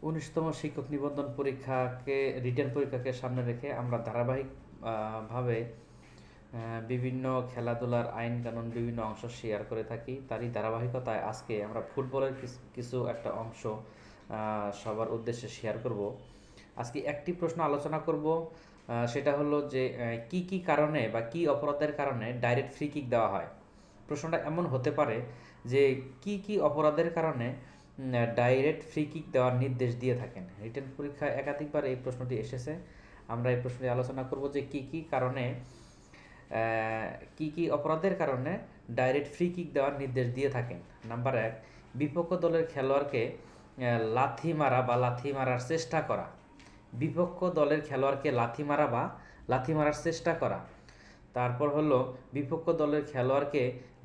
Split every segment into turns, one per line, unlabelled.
19তম শিক্ষক নিবন্ধন পরীক্ষাকে রিটেন পরীক্ষাকে সামনে রেখে আমরা ধারাবাহিকভাবে বিভিন্ন খেলাধুলার আইন কানুন বিভিন্ন অংশ শেয়ার করে থাকি। তারই ধারাবাহিকতায় আজকে আমরা ফুটবলের কিছু একটা অংশ সবার উদ্দেশ্যে শেয়ার করব। আজকে একটি প্রশ্ন আলোচনা করব, সেটা হলো যে কি কি কারণে বা কি অপরাধের কারণে ডাইরেক্ট ফ্রি কিক দেওয়া হয়। প্রশ্নটা এমন হতে পারে যে কি কি অপরাধের কারণে ডাইরেক্ট ফ্রি কিক দেওয়ার নির্দেশ দিয়ে থাকেন। রিটেন পরীক্ষায় একাধিকবার এই প্রশ্নটি এসেছে। আমরা এই প্রশ্নটি আলোচনা করব যে কি কি কারণে কি কি অপরাধের কারণে ডাইরেক্ট ফ্রি কিক দেওয়ার নির্দেশ দিয়ে থাকেন। নাম্বার 1, বিপক্ষ দলের খেলোয়াড়কে লাথি মারা বা লাথি মারার চেষ্টা করা। বিপক্ষ দলের খেলোয়াড়কে লাথি মারা বা লাথি মারার চেষ্টা করা। তারপর হলো বিপক্ষ দলের খেলোয়াড়কে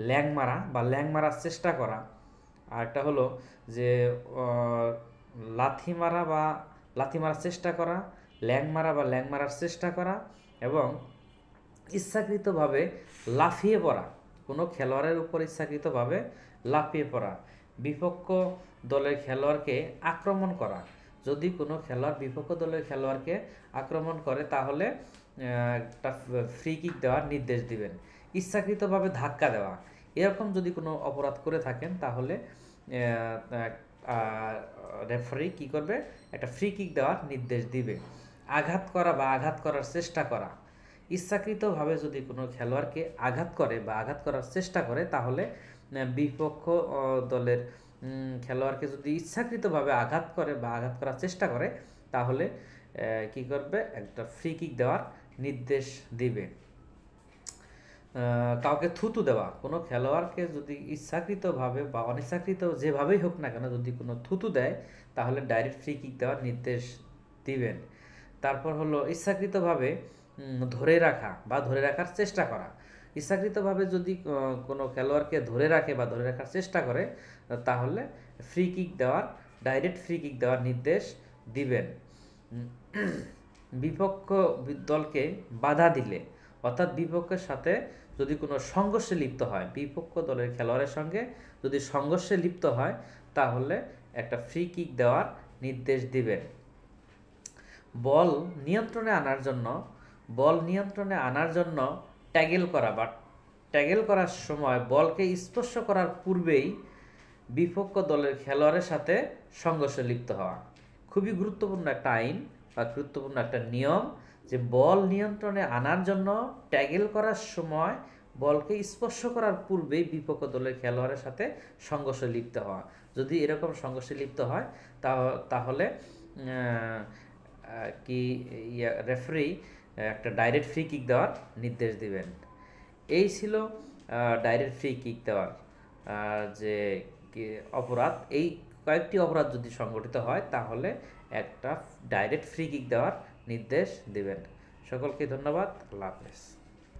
ল্যাং মারা বা ল্যাং মারার চেষ্টা করা। আর একটা হলো যে লাথি মারা বা লাথি মারার চেষ্টা করা, ল্যাং মারা বা ল্যাং মারার চেষ্টা করা এবং ইচ্ছাকৃতভাবে লাফিয়ে পড়া। কোনো খেলোয়াড়ের উপর ইচ্ছাকৃতভাবে লাফিয়ে পড়া। বিপক্ষ দলের খেলোয়াড়কে আক্রমণ করা। যদি কোনো খেলোয়াড় বিপক্ষ দলের খেলোয়াড়কে আক্রমণ করে তাহলে একটা ফ্রি কিক দেওয়ার নির্দেশ দিবেন। ইচ্ছাকৃতভাবে ধাক্কা দেওয়া, এরকম যদি কোনো অপরাধ করে থাকেন তাহলে রেফারি কি করবে, একটা ফ্রি কিক দেওয়ার নির্দেশ দিবে। আঘাত করা বা আঘাত করার চেষ্টা করা, ইচ্ছাকৃতভাবে যদি কোনো খেলোয়াড়কে আঘাত করে বা আঘাত করার চেষ্টা করে তাহলে বিপক্ষ দলের খেলোয়াড়কে যদি ইচ্ছাকৃতভাবে আঘাত করে বা আঘাত করার চেষ্টা করে তাহলে কি করবে, একটা ফ্রি কিক দেওয়ার নির্দেশ দিবে। কাউকে থুতু দেওয়া, কোনো খেলোয়াড়কে যদি ইচ্ছাকৃতভাবে বা অনিচ্ছাকৃত যেভাবেই হোক না কেন যদি কোনো থুতু দেয় তাহলে ডাইরেক্ট ফ্রি কিক দেওয়ার নির্দেশ দিবেন। তারপর হলো ইচ্ছাকৃতভাবে ধরে রাখা বা ধরে রাখার চেষ্টা করা। ইচ্ছাকৃতভাবে যদি কোনো খেলোয়াড়কে ধরে রাখে বা ধরে রাখার চেষ্টা করে তাহলে ফ্রি কিক দেওয়ার ডাইরেক্ট ফ্রি কিক দেওয়ার নির্দেশ দিবেন। বিপক্ষ দলকে বাধা দিলে, অর্থাৎ বিপক্ষের সাথে যদি কোনো সংঘর্ষে লিপ্ত হয়, বিপক্ষ দলের খেলোয়াড়ের সঙ্গে যদি সংঘর্ষে লিপ্ত হয় তাহলে একটা ফ্রি কিক দেওয়ার নির্দেশ দিবেন। বল নিয়ন্ত্রণে আনার জন্য ট্যাগেল করা বা ট্যাগেল করার সময় বলকে স্পর্শ করার পূর্বেই বিপক্ষ দলের খেলোয়াড়ের সাথে সংঘর্ষে লিপ্ত হওয়া। খুবই গুরুত্বপূর্ণ একটা আইন বা গুরুত্বপূর্ণ একটা নিয়ম যে বল নিয়ন্ত্রণে আনার জন্য ট্যাগেল করার সময় বলকে স্পর্শ করার পূর্বেই বিপক্ষ দলের খেলোয়াড়ের সাথে সংঘর্ষে লিপ্ত হওয়া। যদি এরকম সংঘর্ষে লিপ্ত হয় তাহলে রেফারি একটা ডাইরেক্ট ফ্রি কিক দেওয়ার নির্দেশ দিবেন। এই ছিল ডাইরেক্ট ফ্রি কিক দেওয়ার যে অপরাধ। এই কয়েকটি অপরাধ যদি সংগঠিত হয় তাহলে একটা ডাইরেক্ট ফ্রি কিক দেওয়ার নির্দেশ দিবেন। সকলকে ধন্যবাদ। আল্লাহ হাফেজ।